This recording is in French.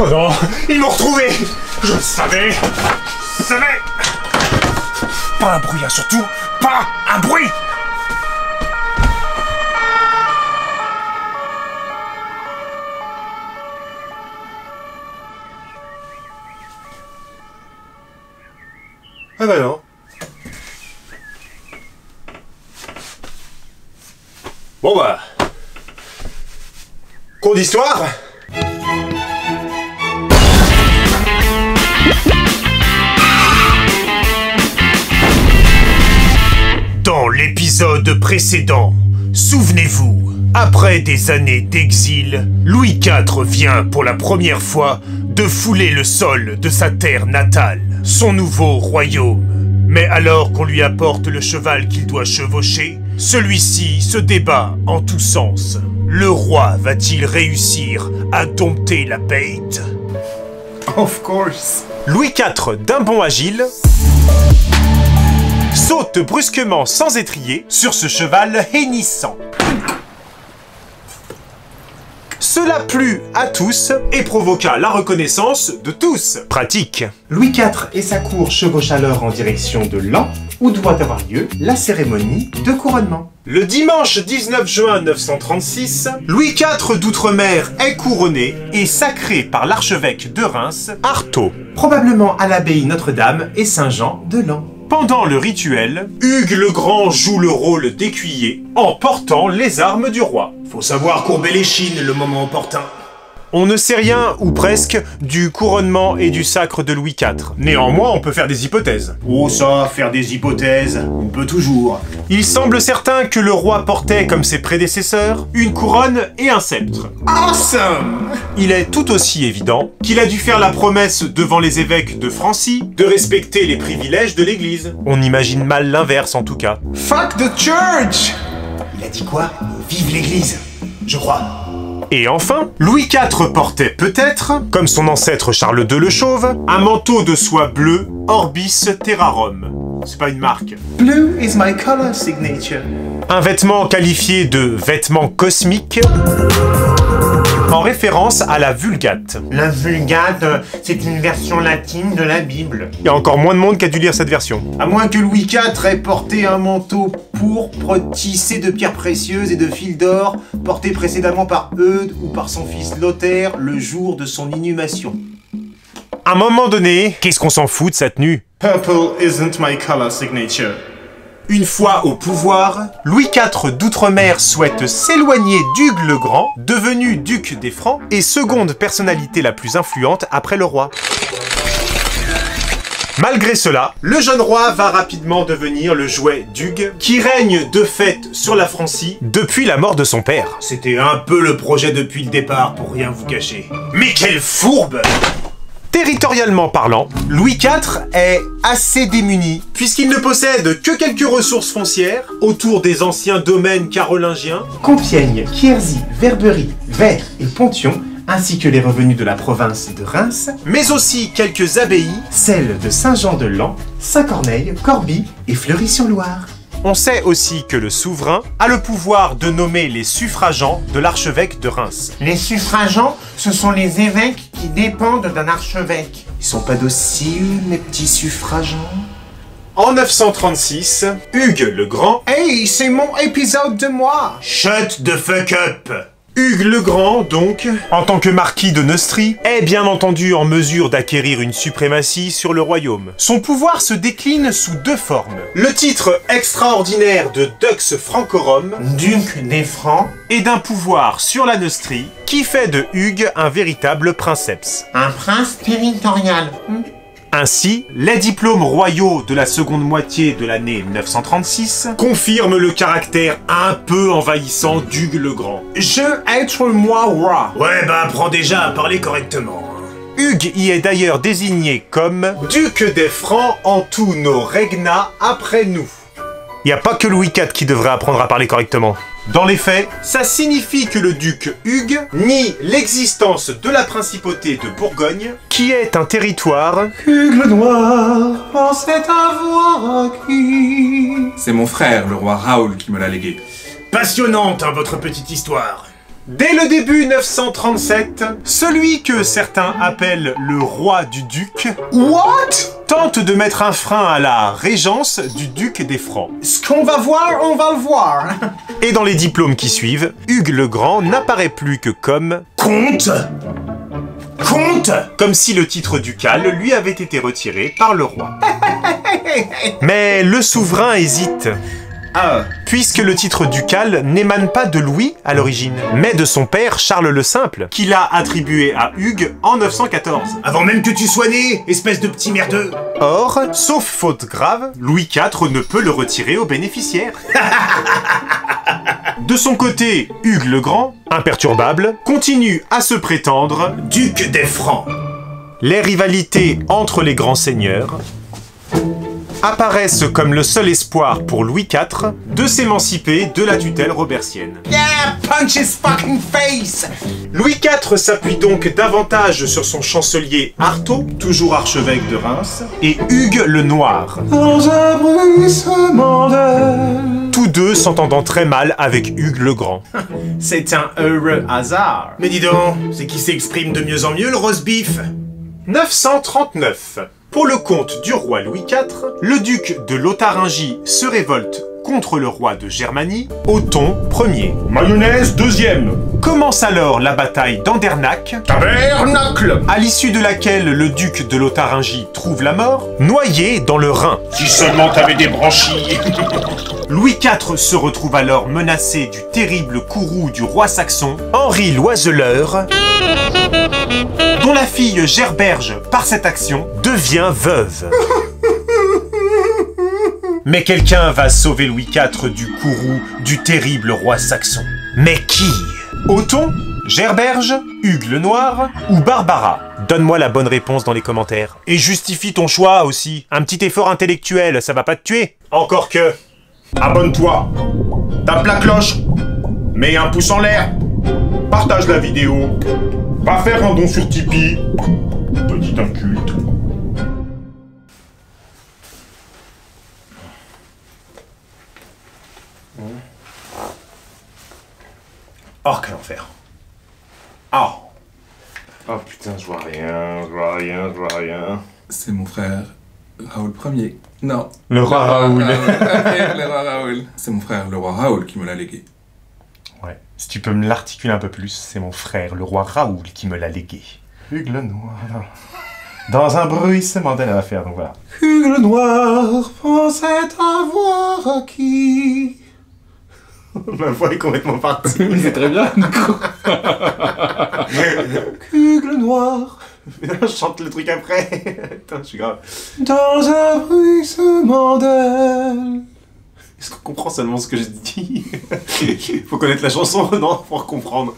Oh non, ils m'ont retrouvé. Je le savais. Pas un bruit, hein, surtout. Pas un bruit. Ah bah non. Bon bah... Cours d'histoire. Dans l'épisode précédent, souvenez-vous, après des années d'exil, Louis IV vient pour la première fois de fouler le sol de sa terre natale, son nouveau royaume. Mais alors qu'on lui apporte le cheval qu'il doit chevaucher, celui-ci se débat en tous sens. Le roi va-t-il réussir à dompter la bête? Of course. Louis IV, d'un bond agile, saute brusquement sans étrier sur ce cheval hennissant. Cela plut à tous et provoqua la reconnaissance de tous. Pratique. Louis IV et sa cour chevauchent alors en direction de Laon, où doit avoir lieu la cérémonie de couronnement. Le dimanche 19 juin 936, Louis IV d'Outre-mer est couronné et sacré par l'archevêque de Reims, Artaud. Probablement à l'abbaye Notre-Dame et Saint-Jean de Laon. Pendant le rituel, Hugues le Grand joue le rôle d'écuyer en portant les armes du roi. Faut savoir courber les chines le moment opportun. On ne sait rien, ou presque, du couronnement et du sacre de Louis IV. Néanmoins, on peut faire des hypothèses. Oh ça, faire des hypothèses, on peut toujours. Il semble certain que le roi portait, comme ses prédécesseurs, une couronne et un sceptre. Awesome! Il est tout aussi évident qu'il a dû faire la promesse devant les évêques de Francie de respecter les privilèges de l'église. On imagine mal l'inverse en tout cas. Fuck the church! Il a dit quoi? Vive l'église, je crois. Et enfin, Louis IV portait peut-être, comme son ancêtre Charles II le Chauve, un manteau de soie bleue Orbis Terrarum. C'est pas une marque. Blue is my color signature. Un vêtement qualifié de vêtement cosmique, en référence à la Vulgate. La Vulgate, c'est une version latine de la Bible. Il y a encore moins de monde qui a dû lire cette version. À moins que Louis IV ait porté un manteau pourpre tissé de pierres précieuses et de fils d'or, porté précédemment par Eudes ou par son fils Lothaire le jour de son inhumation. À un moment donné, qu'est-ce qu'on s'en fout de sa tenue? Purple isn't my color signature. Une fois au pouvoir, Louis IV d'Outre-mer souhaite s'éloigner d'Hugues le Grand, devenu duc des Francs et seconde personnalité la plus influente après le roi. Malgré cela, le jeune roi va rapidement devenir le jouet d'Hugues, qui règne de fait sur la Francie depuis la mort de son père. C'était un peu le projet depuis le départ, pour rien vous cacher. Mais quelle fourbe! Territorialement parlant, Louis IV est assez démuni, puisqu'il ne possède que quelques ressources foncières autour des anciens domaines carolingiens, Compiègne, Quierzy, Verberie, Vert et Pontion, ainsi que les revenus de la province de Reims, mais aussi quelques abbayes, celles de Saint-Jean-de-Lans, Saint-Corneille, Corbie et Fleury-sur-Loire. On sait aussi que le souverain a le pouvoir de nommer les suffragants de l'archevêque de Reims. Les suffragants, ce sont les évêques qui dépendent d'un archevêque. Ils sont pas dociles, mes petits suffragants? En 936, Hugues le Grand... Hey, c'est mon épisode de moi! Shut the fuck up! Hugues le Grand, donc, en tant que marquis de Neustrie, est bien entendu en mesure d'acquérir une suprématie sur le royaume. Son pouvoir se décline sous deux formes. Le titre extraordinaire de Dux Francorum, duc des Francs, et d'un pouvoir sur la Neustrie, qui fait de Hugues un véritable princeps. Un prince territorial. Ainsi, les diplômes royaux de la seconde moitié de l'année 936 confirment le caractère un peu envahissant d'Hugues le Grand. Je être moi roi. Ouais, bah apprends déjà à parler correctement. Hugues y est d'ailleurs désigné comme duc des Francs en tous nos regna après nous. Y a pas que Louis IV qui devrait apprendre à parler correctement. Dans les faits, ça signifie que le duc Hugues nie l'existence de la principauté de Bourgogne, qui est un territoire Hugues le Noir pensait avoir acquis. C'est mon frère, le roi Raoul, qui me l'a légué. Passionnante, hein, votre petite histoire. Dès le début 937, celui que certains appellent le roi du duc, tente de mettre un frein à la régence du duc des Francs. Ce qu'on va voir, on va le voir. Et dans les diplômes qui suivent, Hugues le Grand n'apparaît plus que comme Comte. Comte. comme si le titre ducal lui avait été retiré par le roi. Mais le souverain hésite. Puisque le titre ducal n'émane pas de Louis à l'origine, mais de son père Charles le Simple, qui l'a attribué à Hugues en 914. Avant même que tu sois né, espèce de petit merdeux. Or, sauf faute grave, Louis IV ne peut le retirer aux bénéficiaires. De son côté, Hugues le Grand, imperturbable, continue à se prétendre Duc des Francs. les rivalités entre les grands seigneurs apparaissent comme le seul espoir pour Louis IV de s'émanciper de la tutelle robertienne. Yeah, punch his fucking face. Louis IV s'appuie donc davantage sur son chancelier Artaud, toujours archevêque de Reims, et Hugues le Noir, tous deux s'entendant très mal avec Hugues le Grand. C'est un heureux hasard. Mais dis donc, c'est qui s'exprime de mieux en mieux, le roast beef? 939. Pour le compte du roi Louis IV, le duc de Lotharingie se révolte contre le roi de Germanie, Othon Ier. Mayonnaise, deuxième. Commence alors la bataille d'Andernach, Tabernacle. à l'issue de laquelle le duc de Lotharingie trouve la mort, noyé dans le Rhin. Si seulement t'avais des branchies. Louis IV se retrouve alors menacé du terrible courroux du roi saxon, Henri l'Oiseleur, dont la fille Gerberge, par cette action, devient veuve. Mais quelqu'un va sauver Louis IV du courroux du terrible roi saxon. Mais qui? Othon, Gerberge, Hugues le Noir ou Barbara? Donne-moi la bonne réponse dans les commentaires. Et justifie ton choix aussi. Un petit effort intellectuel, ça va pas te tuer. Encore que... Abonne-toi. Tape la cloche. Mets un pouce en l'air. Partage la vidéo. Va faire un don sur Tipeee. Petit inculte. Oh, quel enfer. Oh. Oh putain, je vois rien, je vois rien, je vois rien. C'est mon frère Raoul Ier. Non. Le roi Raoul. Le roi Raoul. C'est mon frère, le roi Raoul, qui me l'a légué. Ouais, si tu peux me l'articuler un peu plus, c'est mon frère, le roi Raoul, qui me l'a légué. Hugues le Noir. Dans un bruissement d'aile à la faire, donc voilà. Hugues le Noir pensait avoir acquis. Ma voix est complètement partie. C'est très bien. Hugues le Noir. Je chante le truc après. Putain, je suis grave. Dans un bruissement d'aile. Est-ce qu'on comprend seulement ce que je dis? Faut connaître la chanson, non? Pour comprendre.